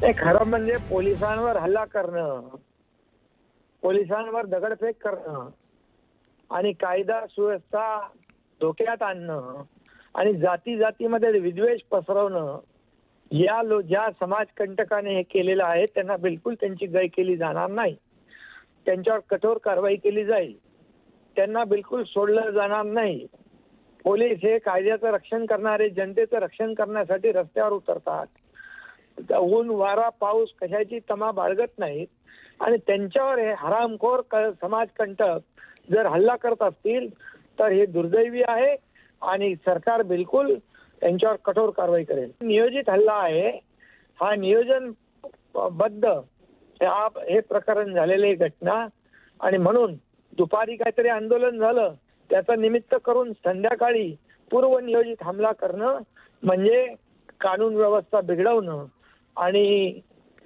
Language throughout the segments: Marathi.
नाही, खरं म्हणजे पोलिसांवर हल्ला करणं, पोलिसांवर दगडफेक करणं आणि कायदा सुव्यवस्था धोक्यात आणणं आणि जाती जातीमध्ये विद्वेष पसरवणं ज्या समाजकंटकाने हे केलेलं आहे त्यांना बिलकुल त्यांची गय केली जाणार नाही. त्यांच्यावर कठोर कारवाई केली जाईल. त्यांना बिलकुल सोडलं जाणार नाही. पोलीस हे कायद्याचं रक्षण करणारे, जनतेचं रक्षण करण्यासाठी रस्त्यावर उतरतात. ऊन वारा पाऊस कशाची तमा बाळगत नाहीत आणि त्यांच्यावर हे हरामखोर समाजकंटक जर हल्ला करत असतील तर हे दुर्दैवी आहे आणि सरकार बिलकुल त्यांच्यावर कठोर कारवाई करेल. नियोजित हल्ला आहे हा, नियोजनबद्ध हे प्रकरण झालेली घटना आणि म्हणून दुपारी काहीतरी आंदोलन झालं त्याचं निमित्त करून संध्याकाळी पूर्वनियोजित हमला करणं म्हणजे कानून व्यवस्था बिघडवणं आणि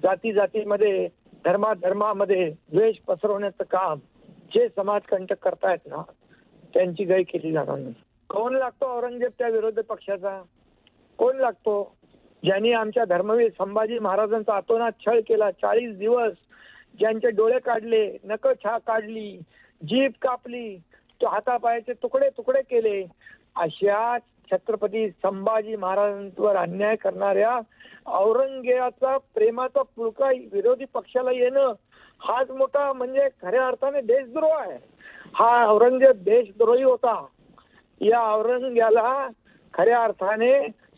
जाती जातीमध्ये धर्मामध्ये द्वेष पसरवण्याचं काम जे समाजकंटक करतायत ना त्यांची गय केली जाणार नाही. कोण लागतो औरंगजेब त्या विरोधी पक्षाचा? कोण लागतो? ज्यांनी आमच्या धर्मवीर संभाजी महाराजांचा अतोनात छळ केला, 40 दिवस ज्यांचे डोळे काढले, नख काढली, जीभ कापली, तो हातापायाचे तुकडे तुकडे केले, अशा छत्रपती संभाजी महाराजांवर अन्याय करणाऱ्या औरंगजेबाचा प्रेमाचा पुळका विरोधी पक्षाला येणं हाच मोठा म्हणजे खऱ्या अर्थाने देशद्रोह आहे. हा औरंगजेब देशद्रोही होता. या औरंगजेबाला खऱ्या अर्थाने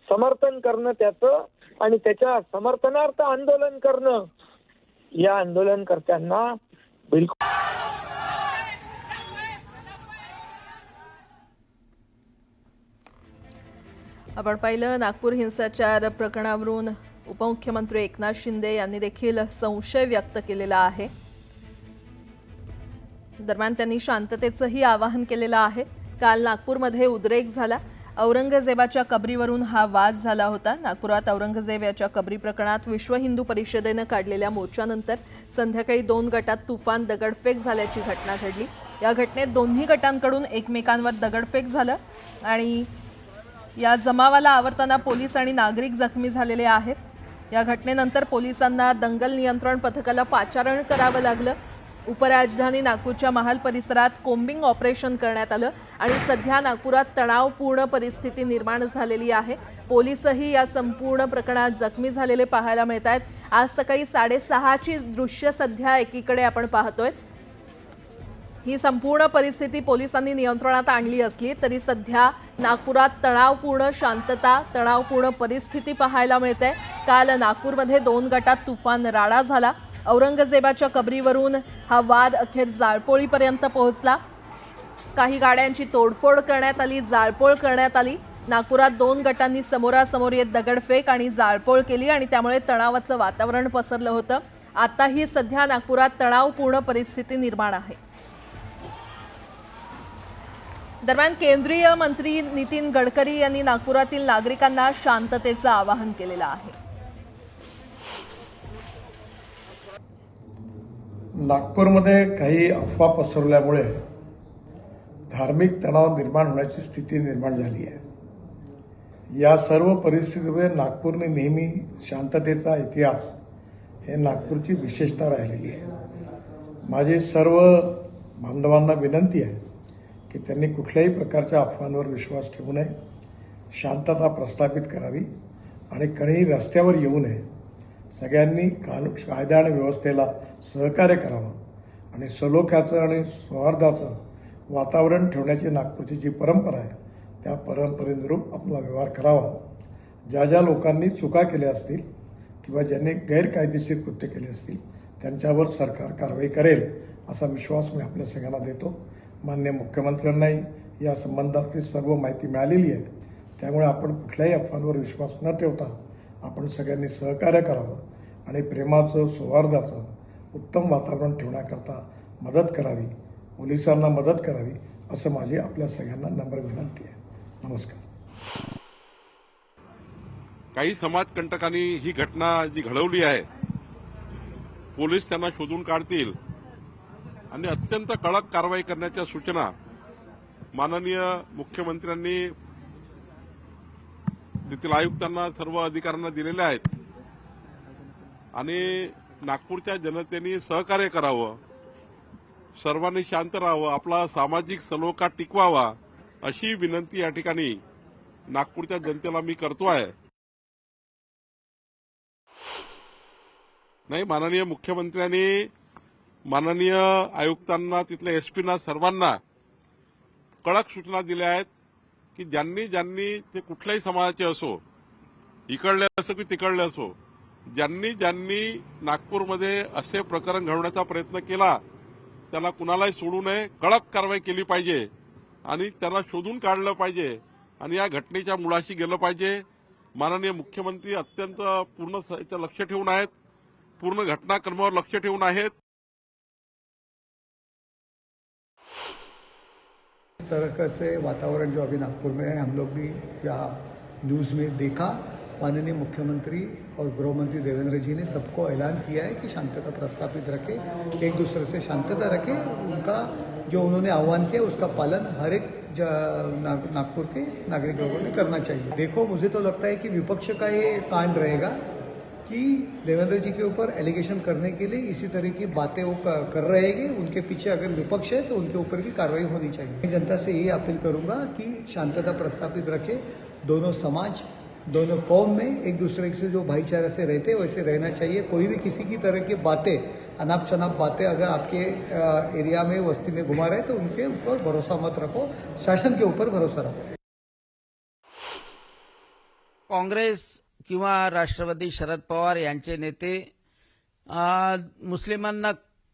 समर्थन करणं त्याचं आणि त्याच्या समर्थनार्थ आंदोलन करणं या आंदोलनकर्त्यांना बिलकुल. आपण पाहिलं नागपूर हिंसाचार प्रकरणावरून उपमुख्यमंत्री एकनाथ शिंदे यांनी देखील संशय व्यक्त केलेला आहे. दरम्यान त्यांनी शांततेचंही आवाहन केलेलं आहे. काल नागपूरमध्ये उद्रेक झाला. औरंगजेबाच्या कबरीवरून हा वाद झाला होता. नागपुरात औरंगजेब याच्या कबरी प्रकरणात विश्व हिंदू परिषदेनं काढलेल्या मोर्चानंतर संध्याकाळी 2 गटात तुफान दगडफेक झाल्याची घटना घडली. या घटनेत दोन्ही गटांकडून एकमेकांवर दगडफेक झालं आणि या जमावाला आवरताना पोलीस आणि नागरिक जखमी झालेले आहेत. या घटनेनंतर पोलिसांना दंगल नियंत्रण पथकाला पाचारण करावं लागलं. उपराजधानी नागपूरच्या महाल परिसरात कोम्बिंग ऑपरेशन करण्यात आलं आणि सध्या नागपुरात तणावपूर्ण परिस्थिती निर्माण झालेली आहे. पोलीसही या संपूर्ण प्रकरणात जखमी झालेले पाहायला मिळत आहेत. आज सकाळी 6:30ची दृश्य सध्या एकीकडे आपण पाहतोय. ही संपूर्ण परिस्थिती पोलिसांनी नियंत्रणात आणली असली तरी सध्या नागपुरात तणावपूर्ण शांतता, तणावपूर्ण परिस्थिती पाहायला मिळते. काल नागपूरमध्ये 2 गटात तुफान राडा झाला. औरंगजेबाच्या कबरीवरून हा वाद अखेर जाळपोळीपर्यंत पोहोचला. काही गाड्यांची तोडफोड करण्यात आली, जाळपोळ करण्यात आली. नागपुरात 2 गटांनी समोरासमोर येत दगडफेक आणि जाळपोळ केली आणि त्यामुळे तणावाचं वातावरण पसरलं होतं. आताही सध्या नागपुरात तणावपूर्ण परिस्थिती निर्माण आहे. दरम्यान केंद्रीय मंत्री नितीन गडकरी यांनी नागपुरातील नागरिकांना शांततेचं आवाहन केलेलं आहे. नागपूरमध्ये काही अफवा पसरवल्यामुळे धार्मिक तणाव निर्माण होण्याची स्थिती निर्माण झाली आहे. या सर्व परिस्थितीमुळे नागपूरने नेहमी शांततेचा इतिहास हे नागपूरची विशेषता राहिलेली आहे. माझी सर्व बांधवांना विनंती आहे की त्यांनी कुठल्याही प्रकारच्या अफवांवर विश्वास ठेवू नये, शांतता प्रस्थापित करावी आणि कोणीही रस्त्यावर येऊ नये. सगळ्यांनी कायदा आणि व्यवस्थेला सहकार्य करावं आणि सलोख्याचं आणि सौहार्दाचं वातावरण ठेवण्याची नागपूरची जी परंपरा आहे त्या परंपरेनुरूप आपला व्यवहार करावा. ज्या लोकांनी चुका केल्या असतील किंवा ज्यांनी गैरकायदेशीर कृत्य केले असतील त्यांच्यावर सरकार कारवाई करेल असा विश्वास मी आपल्या सगळ्यांना देतो. माननीय मुख्यमंत्र्यांनाही या संबंधातली सर्व माहिती मिळालेली आहे. त्यामुळे आपण कुठल्याही अफवांवर विश्वास न ठेवता आपण सगळ्यांनी सहकार्य करावं आणि प्रेमाचं, सौहार्दाचं उत्तम वातावरण ठेवण्याकरता मदत करावी, पोलिसांना मदत करावी असं माझी आपल्या सगळ्यांना नम्र विनंती आहे. नमस्कार. काही समाजकंटकांनी ही घटना जी घडवली आहे, पोलीस त्यांना शोधून काढतील आणि अत्यंत कडक कारवाई करण्याच्या सूचना माननीय मुख्यमंत्र्यांनी तेथील आयुक्तांना, सर्व अधिकाऱ्यांना दिलेल्या आहेत. आणि नागपूरच्या जनतेने सहकार्य करावं, सर्वांनी शांत राहावं, आपला सामाजिक सलोखा टिकवावा अशी विनंती या ठिकाणी नागपूरच्या जनतेला मी करतो आहे. नाही, माननीय मुख्यमंत्र्यांनी माननीय आयुक्तांना तिथल्या एसपीना सर्वांना कडक सूचना दिल्या आहेत की ज्यांनी ज्यांनी ते कुठल्याही समाजाचे असो, इकडले असो की तिकडले असो, ज्यांनी ज्यांनी नागपूरमध्ये असे प्रकरण घडवण्याचा प्रयत्न केला त्याला कुणालाही सोडू नये, कडक कारवाई केली पाहिजे आणि त्याला शोधून काढलं पाहिजे आणि या घटनेच्या मुळाशी गेलं पाहिजे. माननीय मुख्यमंत्री अत्यंत पूर्ण याचं लक्ष ठेवून आहेत, पूर्ण घटनाक्रमावर लक्ष ठेवून आहेत. इस तरह से वातावरण जो अभी नागपुर में है, हम लोग भी या न्यूज़ में देखा, माननीय मुख्यमंत्री और गृह मंत्री देवेंद्र जी ने सबको ऐलान किया है कि शांतता प्रस्थापित रखें, एक दूसरे से शांतता रखें. उनका जो उन्होंने आह्वान किया उसका पालन हर एक नागपुर के नागरिक लोगों ने करना चाहिए. देखो, मुझे तो लगता है कि विपक्ष का ये कांड रहेगा कि देवेंद्र जी के ऊपर एलिगेशन करने के लिए इसी तरह की बातें वो कर रहे हैं. उनके पीछे अगर विपक्ष है तो उनके ऊपर भी कार्रवाई होनी चाहिए. मैं जनता से यही अपील करूंगा कि शांतता प्रस्थापित रखे, दोनों समाज, दोनों कौम में एक दूसरे से जो भाईचारा से रहते हैं वैसे रहना चाहिए. कोई भी किसी की तरह की बातें, अनाप शनाप बातें अगर आपके एरिया में, वस्ती में घुमा रहे तो उनके ऊपर भरोसा मत रखो, शासन के ऊपर भरोसा रखो. काँग्रेस किंवा राष्ट्रवादी शरद पवार यांचे नेते मुस्लिमांना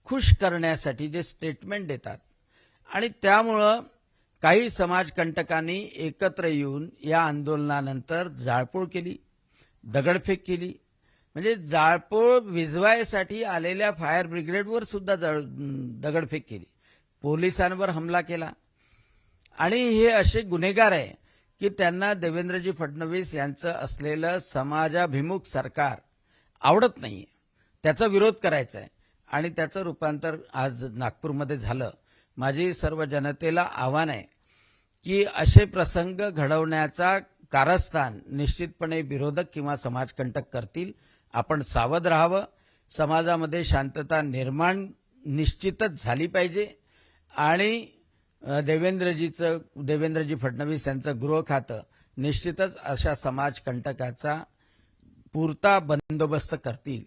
खुश करण्यासाठी जे स्टेटमेंट देतात आणि त्यामुळं काही समाजकंटकांनी एकत्र येऊन या आंदोलनानंतर जाळपोळ केली, दगडफेक केली. म्हणजे जाळपोळ विझवायसाठी आलेल्या फायर ब्रिगेडवर सुद्धा दगडफेक केली, पोलिसांवर हमला केला. आणि हे असे गुन्हेगार आहे की त्यांना देवेंद्रजी फडणवीस यांचं असलेलं समाजाभिमुख सरकार आवडत नाहीये, त्याचा विरोध करायचा आहे आणि त्याचं रूपांतर आज नागपूरमध्ये झालं. माझी सर्व जनतेला आव्हान आहे की असे प्रसंग घडवण्याचा कारस्थान निश्चितपणे विरोधक किंवा समाजकंटक करतील. आपण सावध राहावं. समाजामध्ये शांतता निर्माण निश्चितच झाली पाहिजे आणि देवेंद्रजी फडणवीस यांचं गृह खातं निश्चितच अशा समाजकंटकाचा पुरता बंदोबस्त करतील.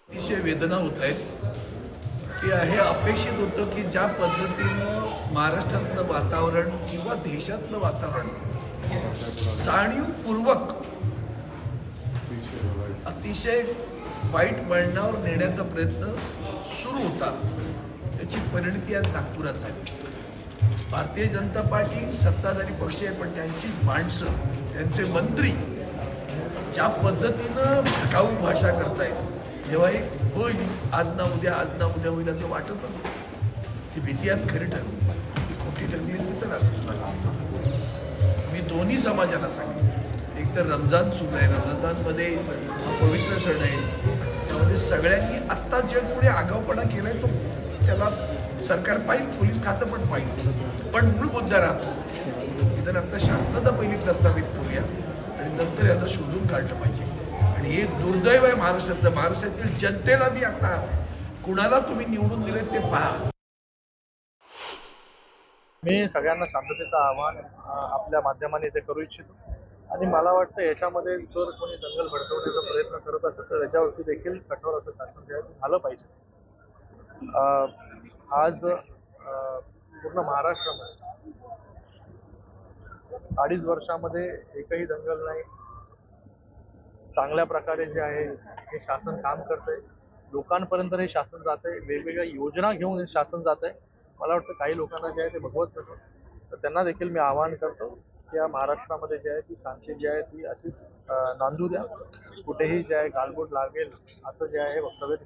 अतिशय वेदना होत आहेत की हे अपेक्षित होतं की ज्या पद्धतीनं महाराष्ट्रातलं वातावरण किंवा देशातलं वातावरण जाणीवपूर्वक अतिशय वाईट वळणावर नेण्याचा प्रयत्न सुरू होता, त्याची परिणती आज नागपुरात झाली. भारतीय जनता पार्टी सत्ताधारी पक्ष आहे, पण त्यांची माणसं, त्यांचे मंत्री ज्या पद्धतीनं भडकाऊ भाषा करतायत, जेव्हा एक होईल आज ना उद्या होईल असं वाटत होतं, ती भीती आज खरी ठरली, ती खोटी ठरली असती तर मी दोन्ही समाजाला सांगेन. एक तर रमजान सुरू आहे, रमजानमध्ये हा पवित्र सण आहे, त्यामध्ये सगळ्यांनी आत्ता जे पुढे आगाऊपणा केलाय तो त्याला सरकार पाहिजे, पोलीस खातं पण पाहिजे, पण मूळ मुद्दा राहतो इथं आता शांतता पहिली प्रस्थापित करूया आणि नंतर याला शोधून काढलं पाहिजे. आणि हे दुर्दैव आहे महाराष्ट्राचं. महाराष्ट्रातील जनतेला मी आता कुणाला तुम्ही निवडून दिले ते पहा. मी सगळ्यांना शांततेचं आवाहन आपल्या माध्यमाने इथे करू इच्छितो आणि मला वाटतं याच्यामध्ये जर कोणी दंगल भडकवण्याचा प्रयत्न करत असेल तर याच्यावरती देखील कठोर असं शासन झालं पाहिजे. आज पूर्ण महाराष्ट्रामध्ये 2.5 वर्षामध्ये एकही दंगल नाही. चांगल्या प्रकारे जे आहे हे शासन काम करतंय, लोकांपर्यंत हे शासन जात आहे, वेगवेगळ्या योजना घेऊन हे शासन जात आहे. मला वाटतं काही लोकांना जे आहे ते भगवत नसेल तर त्यांना देखील मी आवाहन करतो की या महाराष्ट्रामध्ये जे आहे ती शांती जी आहे ती अशीच नांदू द्या, कुठेही जे आहे गालबोट लागेल असं जे आहे वक्तव्य